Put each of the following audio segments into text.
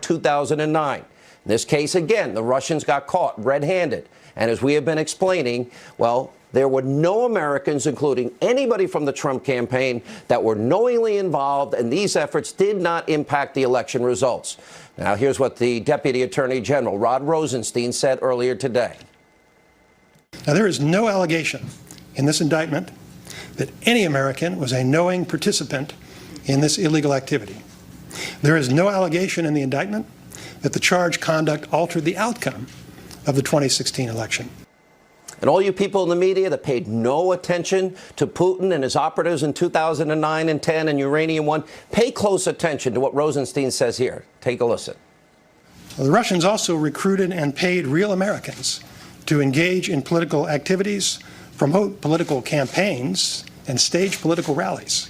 2009. In this case, again, the Russians got caught red-handed. And as we have been explaining, well, there were no Americans, including anybody from the Trump campaign, that were knowingly involved, and these efforts did not impact the election results. Now, here's what the Deputy Attorney General, Rod Rosenstein, said earlier today. Now, there is no allegation in this indictment that any American was a knowing participant in this illegal activity. There is no allegation in the indictment that the charged conduct altered the outcome of the 2016 election. And all you people in the media that paid no attention to Putin and his operatives in 2009 and 10 and Uranium One, pay close attention to what Rosenstein says here. Take a listen. Well, the Russians also recruited and paid real Americans to engage in political activities, promote political campaigns, and stage political rallies.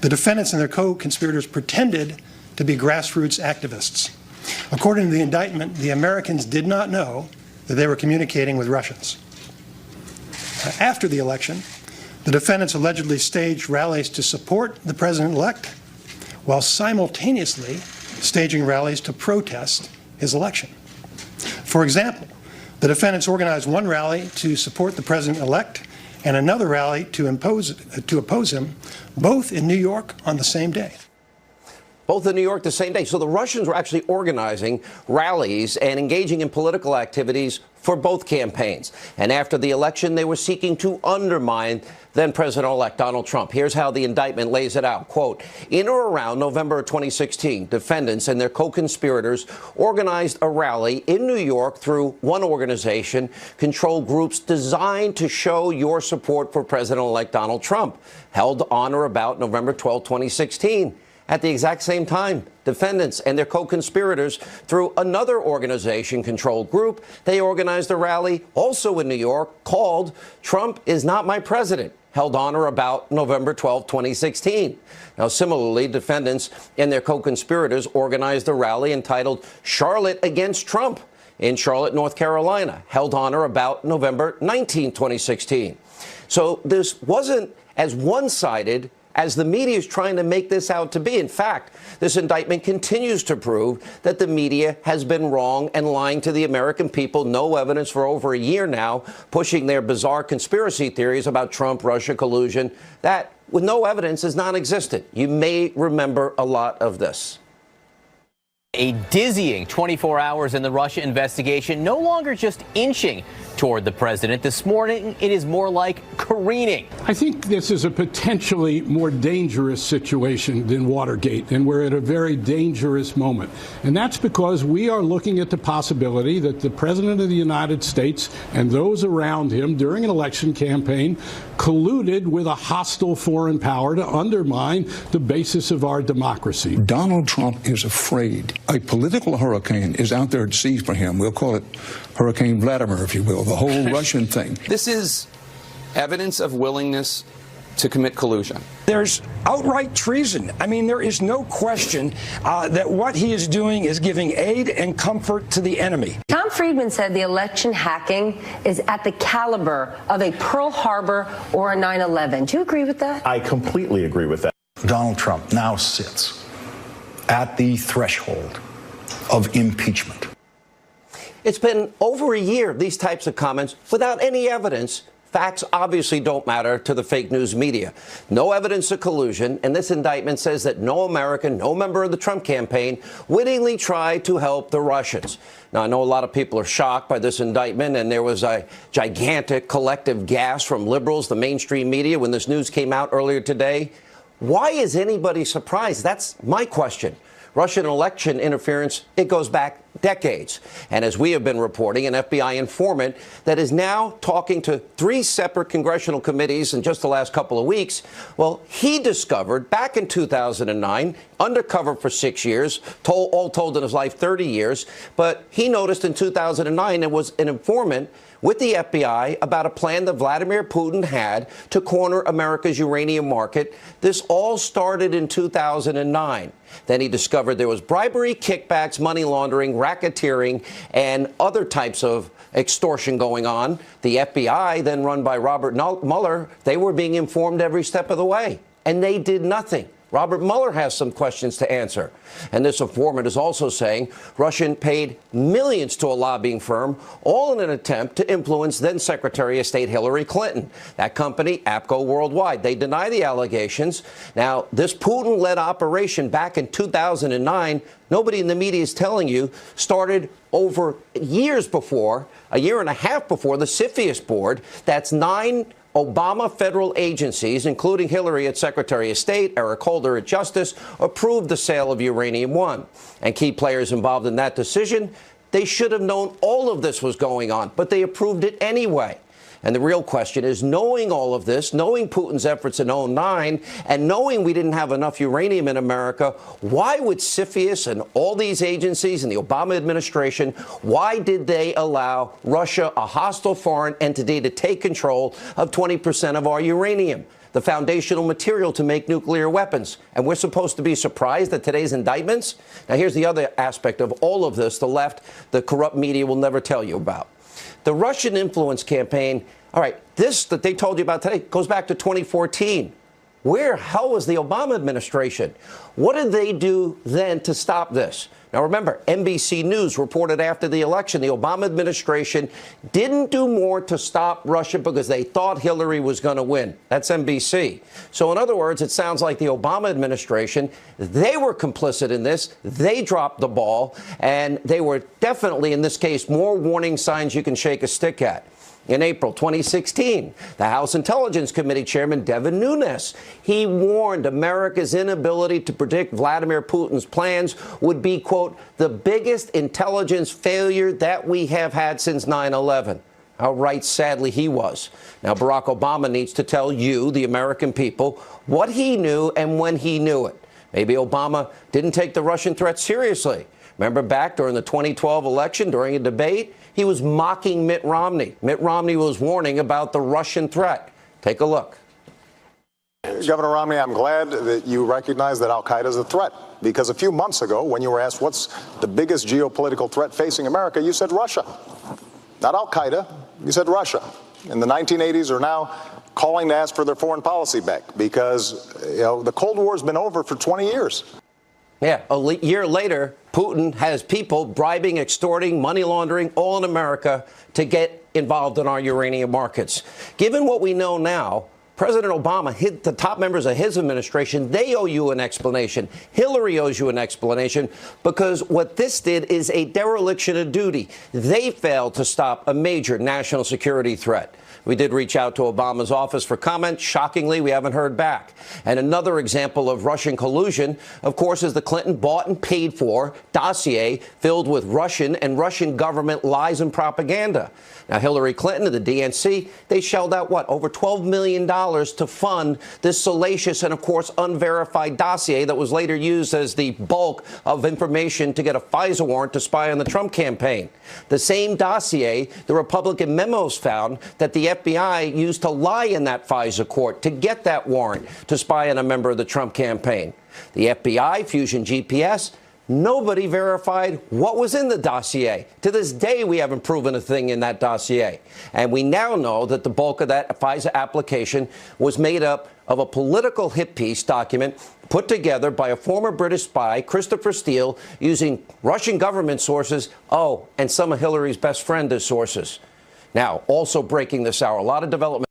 The defendants and their co-conspirators pretended to be grassroots activists. According to the indictment, the Americans did not know that they were communicating with Russians. After the election, the defendants allegedly staged rallies to support the president-elect while simultaneously staging rallies to protest his election. For example, the defendants organized one rally to support the president-elect and another rally to oppose him, both in New York on the same day. Both in New York the same day. So the Russians were actually organizing rallies and engaging in political activities for both campaigns. And after the election, they were seeking to undermine then-President-elect Donald Trump. Here's how the indictment lays it out. Quote, in or around November of 2016, defendants and their co-conspirators organized a rally in New York through one organization, controlled groups designed to show your support for President-elect Donald Trump, held on or about November 12, 2016. At the exact same time, defendants and their co-conspirators, through another organization-controlled group, they organized a rally also in New York called Trump is Not My President, held on or about November 12, 2016. Now, similarly, defendants and their co-conspirators organized a rally entitled Charlotte Against Trump in Charlotte, North Carolina, held on or about November 19, 2016. So this wasn't as one-sided as the media is trying to make this out to be. In fact, this indictment continues to prove that the media has been wrong and lying to the American people. No evidence for over a year now, pushing their bizarre conspiracy theories about Trump, Russia, collusion. That, with no evidence, is non-existent. You may remember a lot of this. A dizzying 24 hours in the Russia investigation, no longer just inching toward the president. This morning, it is more like careening. I think this is a potentially more dangerous situation than Watergate, and we're at a very dangerous moment. And that's because we are looking at the possibility that the president of the United States and those around him during an election campaign colluded with a hostile foreign power to undermine the basis of our democracy. Donald Trump is afraid. A political hurricane is out there at sea for him. We'll call it Hurricane Vladimir, if you will, the whole Russian thing. This is evidence of willingness to commit collusion. There's outright treason. I mean, there is no question that what he is doing is giving aid and comfort to the enemy. Tom Friedman said the election hacking is at the caliber of a Pearl Harbor or a 9/11. Do you agree with that? I completely agree with that. Donald Trump now sits at the threshold of impeachment. It's been over a year, these types of comments, without any evidence. Facts obviously don't matter to the fake news media. No evidence of collusion, and this indictment says that no American, no member of the Trump campaign wittingly tried to help the Russians. Now, I know a lot of people are shocked by this indictment, and there was a gigantic collective gasp from liberals, the mainstream media, when this news came out earlier today. Why is anybody surprised? That's my question. Russian election interference, it goes back decades. And as we have been reporting, an FBI informant that is now talking to 3 separate congressional committees in just the last couple of weeks, well, he discovered back in 2009, undercover for 6 years, all told in his life 30 years, but he noticed in 2009 there was an informant with the FBI about a plan that Vladimir Putin had to corner America's uranium market. This all started in 2009. Then he discovered there was bribery, kickbacks, money laundering, racketeering, and other types of extortion going on. The FBI, then run by Robert Mueller, they were being informed every step of the way, and they did nothing. Robert Mueller has some questions to answer. And this informant is also saying Russia paid millions to a lobbying firm, all in an attempt to influence then Secretary of State Hillary Clinton. That company, APCO Worldwide, they deny the allegations. Now, this Putin-led operation back in 2009, nobody in the media is telling you, started over years before, a year and a half before, the CFIUS board. That's 9 Obama federal agencies, including Hillary as Secretary of State, Eric Holder as Justice, approved the sale of Uranium One. And key players involved in that decision, they should have known all of this was going on, but they approved it anyway. And the real question is, knowing all of this, knowing Putin's efforts in 2009, and knowing we didn't have enough uranium in America, why would CFIUS and all these agencies and the Obama administration, why did they allow Russia, a hostile foreign entity, to take control of 20% of our uranium, the foundational material to make nuclear weapons? And we're supposed to be surprised at today's indictments? Now, here's the other aspect of all of this the left, the corrupt media will never tell you about. The Russian influence campaign, all right, this that they told you about today goes back to 2014. Where hell was the Obama administration? What did they do then to stop this? Now, remember, NBC News reported after the election the Obama administration didn't do more to stop Russia because they thought Hillary was going to win. That's NBC. So, in other words, it sounds like the Obama administration, they were complicit in this. They dropped the ball, and they were definitely, in this case, more warning signs you can shake a stick at. In April 2016, the House Intelligence Committee Chairman Devin Nunes, he warned America's inability to predict Vladimir Putin's plans would be, quote, the biggest intelligence failure that we have had since 9/11. How right, sadly, he was. Now, Barack Obama needs to tell you, the American people, what he knew and when he knew it. Maybe Obama didn't take the Russian threat seriously. Remember back during the 2012 election, during a debate, he was mocking Mitt Romney. Mitt Romney was warning about the Russian threat. Take a look. Governor Romney, I'm glad that you recognize that al-Qaeda is a threat, because a few months ago, when you were asked what's the biggest geopolitical threat facing America, you said Russia. Not al-Qaeda, you said Russia. In the 1980s are now calling to ask for their foreign policy back because, the Cold War has been over for 20 years. Yeah, a year later, Putin has people bribing, extorting, money laundering, all in America to get involved in our uranium markets. Given what we know now, President Obama, the top members of his administration, they owe you an explanation. Hillary owes you an explanation, because what this did is a dereliction of duty. They failed to stop a major national security threat. We did reach out to Obama's office for comment. Shockingly, we haven't heard back. And another example of Russian collusion, of course, is the Clinton bought and paid for dossier filled with Russian and Russian government lies and propaganda. Now, Hillary Clinton and the DNC, they shelled out, over $12 million to fund this salacious and, of course, unverified dossier that was later used as the bulk of information to get a FISA warrant to spy on the Trump campaign. The same dossier, the Republican memos found that the FBI used to lie in that FISA court to get that warrant to spy on a member of the Trump campaign. The FBI, Fusion GPS, nobody verified what was in the dossier. To this day, we haven't proven a thing in that dossier. And we now know that the bulk of that FISA application was made up of a political hit piece document put together by a former British spy, Christopher Steele, using Russian government sources, and some of Hillary's best friend as sources. Now, also breaking this hour, a lot of development.